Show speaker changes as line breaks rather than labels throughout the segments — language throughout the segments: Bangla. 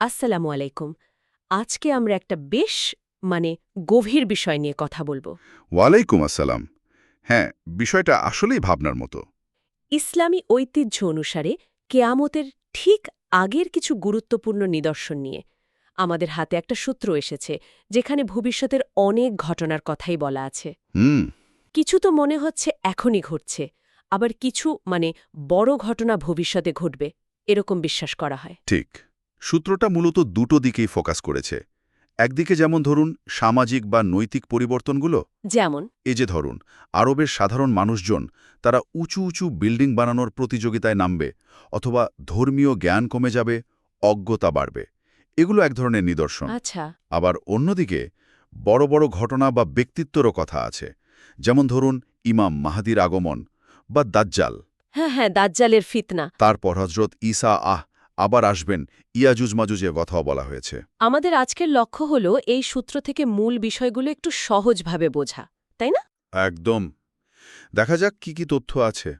আসসালামু আলাইকুম। আজকে আমরা একটা বেশ গভীর বিষয় নিয়ে কথা বলবো।
ওয়ালাইকুম আসসালাম। হ্যাঁ, বিষয়টা আসলেই ভাবনার মতো।
ইসলামী ঐতিহ্য অনুসারে কেয়ামতের ঠিক আগের কিছু গুরুত্বপূর্ণ নিদর্শন নিয়ে আমাদের হাতে একটা সূত্র এসেছে, যেখানে ভবিষ্যতের অনেক ঘটনার কথাই বলা আছে।
হুম,
কিছু তো মনে হচ্ছে এখনই ঘটছে, আবার কিছু বড় ঘটনা ভবিষ্যতে ঘটবে এরকম বিশ্বাস করা হয়।
ঠিক। সূত্রটা মূলত দুটো দিকেই ফোকাস করেছে। একদিকে যেমন ধরুন সামাজিক বা নৈতিক পরিবর্তনগুলো,
যেমন
এই যে ধরুন আরবের সাধারণ মানুষজন তারা উঁচু উঁচু বিল্ডিং বানানোর প্রতিযোগিতায় নামবে, অথবা ধর্মীয় জ্ঞান কমে যাবে, অজ্ঞতা বাড়বে। এগুলো এক ধরনের নিদর্শন।
আচ্ছা।
আবার অন্যদিকে বড় বড় ঘটনা বা ব্যক্তিত্বরও কথা আছে, যেমন ধরুন ইমাম মাহাদির আগমন বা দাজ্জাল।
হ্যাঁ হ্যাঁ, দাজ্জালের ফিতনা।
তারপর হজরত ঈসা আবার আসবেন, ইয়াজুজ মাজুজের কথাও বলা হয়েছে।
আমাদের আজকের লক্ষ্য হল এই সূত্র থেকে মূল বিষয়গুলো একটু সহজভাবে বোঝা, তাই না?
একদম। দেখা যাক কি কি তথ্য আছে।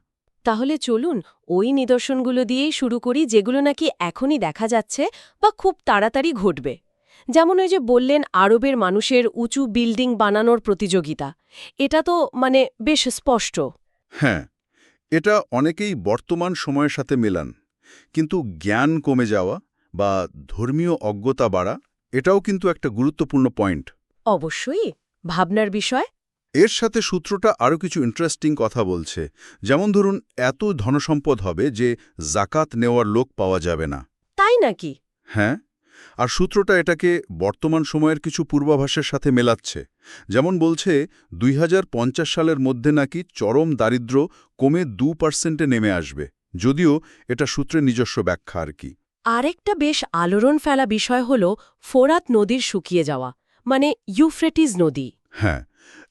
তাহলে চলুন ওই নিদর্শনগুলো দিয়েই শুরু করি, যেগুলো নাকি এখনই দেখা যাচ্ছে বা খুব তাড়াতাড়ি ঘটবে। যেমন ওই যে বললেন আরবের মানুষের উঁচু বিল্ডিং বানানোর প্রতিযোগিতা, এটা তো বেশ স্পষ্ট।
হ্যাঁ, এটা অনেকেই বর্তমান সময়ের সাথে মেলান, কিন্তু জ্ঞান কমে যাওয়া বা ধর্মীয় অজ্ঞতা বাড়া, এটাও কিন্তু একটা গুরুত্বপূর্ণ পয়েন্ট।
অবশ্যই ভাবনার বিষয়।
এর সাথে সূত্রটা আরও কিছু ইন্টারেস্টিং কথা বলছে। যেমন ধরুন এত ধনসম্পদ হবে যে জাকাত নেওয়ার লোক পাওয়া যাবে না।
তাই নাকি?
হ্যাঁ, আর সূত্রটা এটাকে বর্তমান সময়ের কিছু পূর্বাভাসের সাথে মেলাচ্ছে। যেমন বলছে ২০৫০ সালের মধ্যে নাকি চরম দারিদ্র্য কমে ২% নেমে আসবে, যদিও এটা সূত্রের নিজস্ব ব্যাখ্যা আর কি।
আরেকটা বেশ আলোড়ন ফেলা বিষয় হল ফোরাত নদীর শুকিয়ে যাওয়া, ইউফ্রেটিস নদী।
হ্যাঁ,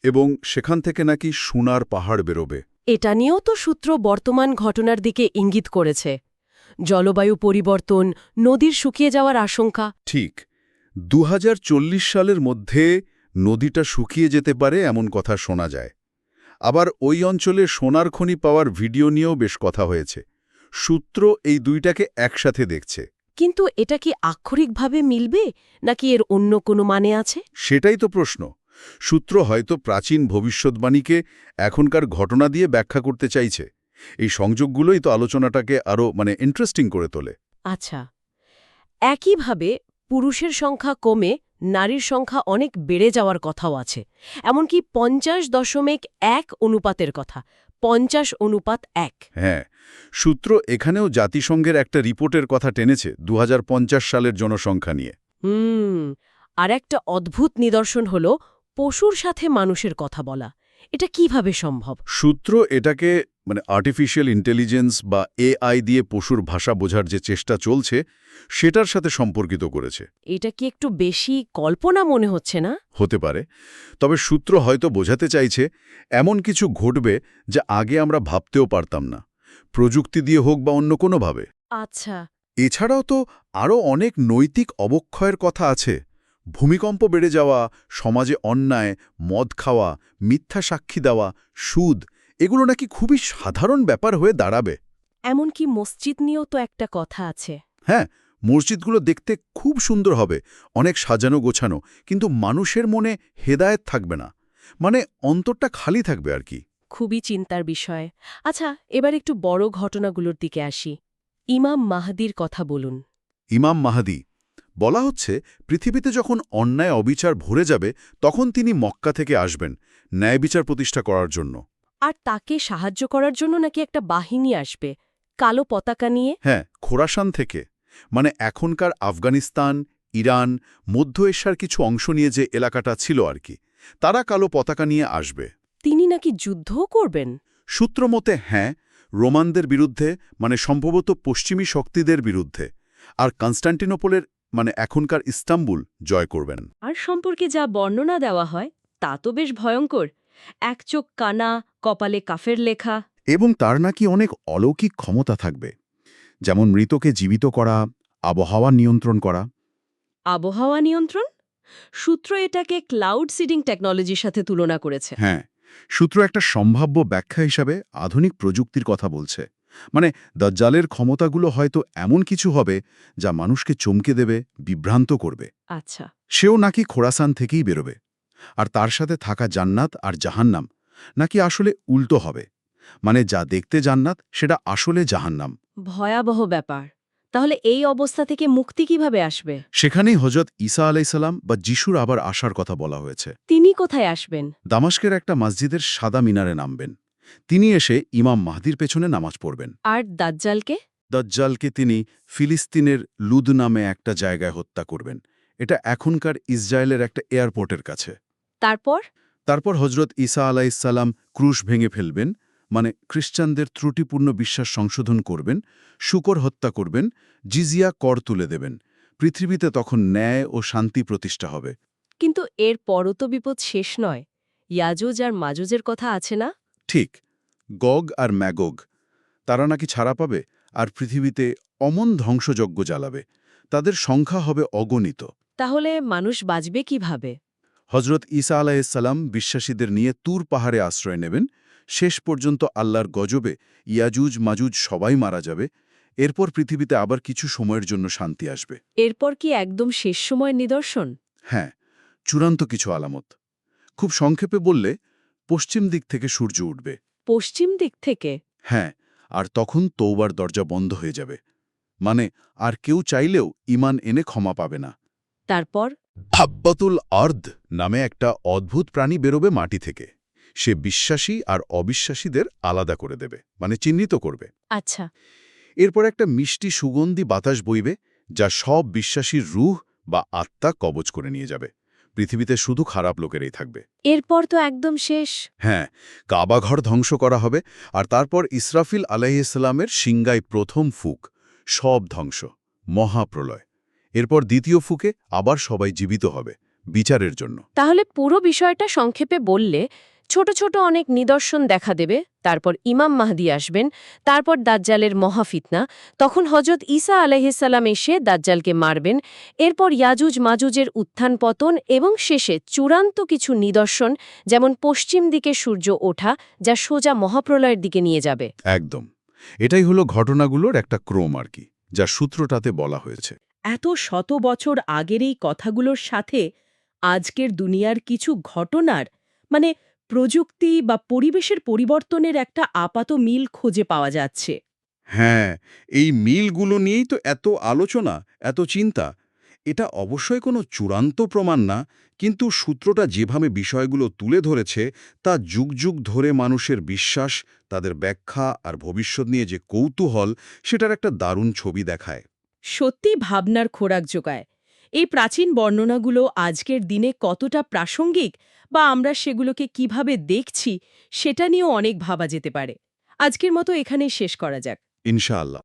এবং সেখান থেকে নাকি সোনার পাহাড় বেরোবে।
এটা নিয়েও তো সূত্র বর্তমান ঘটনার দিকে ইঙ্গিত করেছে। জলবায়ু পরিবর্তন, নদীর শুকিয়ে যাওয়ার আশঙ্কা।
ঠিক, ২০৪০ সালের মধ্যে নদীটা শুকিয়ে যেতে পারে এমন কথা শোনা যায়। আবার ওই অঞ্চলে সোনার খনি পাওয়ার ভিডিও নিয়েও বেশ কথা হয়েছে। সূত্র এই দুইটাকে একসাথে দেখছে।
কিন্তু এটা কি আক্ষরিকভাবে মিলবে, নাকি এর অন্য কোনো মানে আছে?
সেটাই তো প্রশ্ন। সূত্র হয়তো প্রাচীন ভবিষ্যৎবাণীকে এখনকার ঘটনা দিয়ে ব্যাখ্যা করতে চাইছে। এই সংযোগগুলোই তো আলোচনাটাকে আরও ইন্টারেস্টিং করে তোলে।
আচ্ছা। একইভাবে পুরুষের সংখ্যা কমে নারীর সংখ্যা অনেক বেড়ে যাওয়ার কথাও আছে। এমনকি ৫০.১ অনুপাতের কথা। ৫০:১।
হ্যাঁ, সূত্র এখানেও জাতিসংঘের একটা রিপোর্টের কথা টেনেছে ২০৫০ সালের জনসংখ্যা নিয়ে।
আর একটা অদ্ভুত নিদর্শন হল পশুর সাথে মানুষের কথা বলা। এটা কিভাবে সম্ভব?
সূত্র এটাকে আর্টিফিশিয়াল ইন্টেলিজেন্স বা এআই দিয়ে পশুর ভাষা বোঝার যে চেষ্টা চলছে সেটার সাথে সম্পর্কিত করেছে।
এটা কি একটু বেশি কল্পনা মনে হচ্ছে না?
হতে পারে, তবে সূত্র হয়তো বোঝাতে চাইছে এমন কিছু ঘটবে যা আগে আমরা ভাবতেও পারতাম না, প্রযুক্তি দিয়ে হোক বা অন্য কোনোভাবে।
আচ্ছা।
এছাড়াও তো আরও অনেক নৈতিক অবক্ষয়ের কথা আছে। ভূমিকম্প বেড়ে যাওয়া, সমাজে অন্যায়, মদ খাওয়া, মিথ্যা সাক্ষী দেওয়া, সুদ, এগুলো নাকি খুবই সাধারণ ব্যাপার হয়ে দাঁড়াবে।
এমনকি মসজিদ নিয়েও তো একটা কথা আছে।
হ্যাঁ, মসজিদগুলো দেখতে খুব সুন্দর হবে, অনেক সাজানো গোছানো, কিন্তু মানুষের মনে হেদায়েত থাকবে না। অন্তরটা খালি থাকবে আর কি।
খুবই চিন্তার বিষয়। আচ্ছা, এবার একটু বড় ঘটনাগুলোর দিকে আসি। ইমাম মাহদির কথা বলুন।
ইমাম মাহাদি বলা হচ্ছে পৃথিবীতে যখন অন্যায় অবিচার ভরে যাবে তখন তিনি মক্কা থেকে আসবেন ন্যায় বিচার প্রতিষ্ঠা করার জন্য।
আর তাকে সাহায্য করার জন্য নাকি একটা বাহিনী আসবে, কালো পতাকা নিয়ে।
হ্যাঁ, খোরাসান থেকে, এখনকার আফগানিস্তান, ইরান, মধ্য এশিয়ার কিছু অংশ নিয়ে যে এলাকাটা ছিল আর কি, তারা কালো পতাকা নিয়ে আসবে।
তিনি নাকি যুদ্ধও করবেন?
সূত্রমতে হ্যাঁ, রোমানদের বিরুদ্ধে, সম্ভবত পশ্চিমী শক্তিদের বিরুদ্ধে, আর কনস্টান্টিনোপলের এখনকার ইস্তাম্বুল জয় করবেন।
আর সম্পর্কে যা বর্ণনা দেওয়া হয় তা তো বেশ ভয়ঙ্কর। এক চোখ কানা, কপালে কাফের লেখা।
এবং তার নাকি অনেক অলৌকিক ক্ষমতা থাকবে, যেমন মৃতকে জীবিত করা, আবহাওয়া নিয়ন্ত্রণ করা।
আবহাওয়া নিয়ন্ত্রণ? সূত্র এটাকে ক্লাউড সিডিং টেকনোলজির সাথে তুলনা করেছে।
হ্যাঁ, সূত্র একটা সম্ভাব্য ব্যাখ্যা হিসাবে আধুনিক প্রযুক্তির কথা বলছে। মানে দাজ্জালের ক্ষমতাগুলো হয়তো এমন কিছু হবে যা মানুষকে চমকে দেবে, বিভ্রান্ত করবে।
আচ্ছা।
সেও নাকি খোরাসান থেকেই বেরোবে। আর তার সাথে থাকা জান্নাত আর জাহান্নাম নাকি আসলে উল্টো হবে, মানে যা দেখতে জান্নাত সেটা আসলে জাহান্নাম।
ভয়াবহ ব্যাপার। তাহলে এই অবস্থা থেকে মুক্তি কিভাবে আসবে?
সেখানেই হজরত ঈসা আলাইসাল্লাম বা যিশুর আবার আসার কথা বলা হয়েছে।
তিনি কোথায় আসবেন?
দামাস্কের একটা মসজিদের সাদা মিনারে নামবেন। তিনি এসে ইমাম মাহদির পেছনে নামাজ পড়বেন।
আর দাজ্জালকে?
দাজ্জালকে তিনি ফিলিস্তিনের লুদ নামে একটা জায়গায় হত্যা করবেন। এটা এখনকার ইসরায়েলের একটা এয়ারপোর্টের কাছে।
তারপর?
তারপর হজরত ঈসা আলাইসাল্লাম ক্রুশ ভেঙে ফেলবেন, মানে খ্রিস্টানদের ত্রুটিপূর্ণ বিশ্বাস সংশোধন করবেন, শুকর হত্যা করবেন, জিজিয়া কর তুলে দেবেন। পৃথিবীতে তখন ন্যায় ও শান্তি প্রতিষ্ঠা হবে।
কিন্তু এর পরও তো বিপদ শেষ নয়। ইয়াজুজ আর মাজুজের কথা আছে না?
ঠিক, গগ আর ম্যাগগ, তারা নাকি ছাড়া পাবে আর পৃথিবীতে অমন ধ্বংসযজ্ঞ জ্বালাবে। তাদের সংখ্যা হবে অগণিত।
তাহলে মানুষ বাঁচবে কিভাবে?
হজরত ঈসা আলাইসাল্লাম বিশ্বাসীদের নিয়ে তুর পাহাড়ে আশ্রয় নেবেন। শেষ পর্যন্ত আল্লাহর গজবে ইয়াজুজ মাজুজ সবাই মারা যাবে। এরপর পৃথিবীতে আবার কিছু সময়ের জন্য শান্তি আসবে।
এরপর কি একদম শেষ সময়ের নিদর্শন?
হ্যাঁ, চূড়ান্ত কিছু আলামত। খুব সংক্ষেপে বললে, পশ্চিম দিক থেকে সূর্য উঠবে।
পশ্চিম দিক থেকে?
হ্যাঁ, আর তখন তৌবার দরজা বন্ধ হয়ে যাবে। মানে আর কেউ চাইলেও ঈমান এনে ক্ষমা পাবে না।
তারপর?
হাব্বাতুল আর্দ নামে একটা অদ্ভুত প্রাণী বেরোবে মাটি থেকে। সে বিশ্বাসী আর অবিশ্বাসীদের আলাদা করে দেবে, মানে চিহ্নিত করবে।
আচ্ছা।
এরপর একটা মিষ্টি সুগন্ধি বাতাস বইবে, যা সব বিশ্বাসীর রূহ বা আত্মা কবজ করে নিয়ে যাবে। পৃথিবীতে শুধু খারাপ লোকেরাই থাকবে।
এরপর তো একদম শেষ।
হ্যাঁ, কাবাঘর ধ্বংস করা হবে, আর তারপর ইসরাফিল আলাইহিসসালামের সিংগায় প্রথম ফুক, সব ধ্বংস, মহাপ্রলয়। এরপর দ্বিতীয় ফুকে আবার সবাই জীবিত হবে, বিচারের জন্য।
তাহলে পুরো বিষয়টা সংক্ষেপে বললে, ছোট ছোট অনেক নিদর্শন দেখা দেবে, তারপর ইমাম মাহদি আসবেন, তারপর দাজ্জালের মহাফিতনা, তখন হজরত ঈসা আলাইহিসসালাম এসে দাজ্জালকে মারবেন, এরপর ইয়াজুজ মাজুজের উত্থান পতন এবং শেষে চূড়ান্ত কিছু নিদর্শন, যেমন পশ্চিম দিকে সূর্য ওঠা, যা সোজা মহাপ্রলয়ের দিকে নিয়ে যাবে।
একদম, এটাই হলো ঘটনাগুলোর একটা ক্রম আর কি, যা সূত্রটাতে বলা হয়েছে।
এত শত বছর আগের এই কথাগুলোর সাথে আজকের দুনিয়ার কিছু ঘটনার মানে প্রযুক্তি বা পরিবেশের পরিবর্তনের একটা আপাত মিল খুঁজে পাওয়া যাচ্ছে।
হ্যাঁ, এই মিলগুলো নিয়েই তো এত আলোচনা, এত চিন্তা। এটা অবশ্যই কোনো চূড়ান্ত প্রমাণ না, কিন্তু সূত্রটা যেভাবে বিষয়গুলো তুলে ধরেছে তা যুগ যুগ ধরে মানুষের বিশ্বাস, তাদের ব্যাখ্যা আর ভবিষ্যৎ নিয়ে যে কৌতূহল, সেটার একটা দারুণ ছবি দেখায়।
সত্যি ভাবনার খোরাক যোগায়। এই প্রাচীন বর্ণনাগুলো আজকের দিনে কতটা প্রাসঙ্গিক বা আমরা সেগুলোকে কিভাবে দেখছি সেটা নিয়েও অনেক ভাবা যেতে পারে। আজকের মতো এখানেই শেষ করা যাক।
ইনশাআল্লাহ।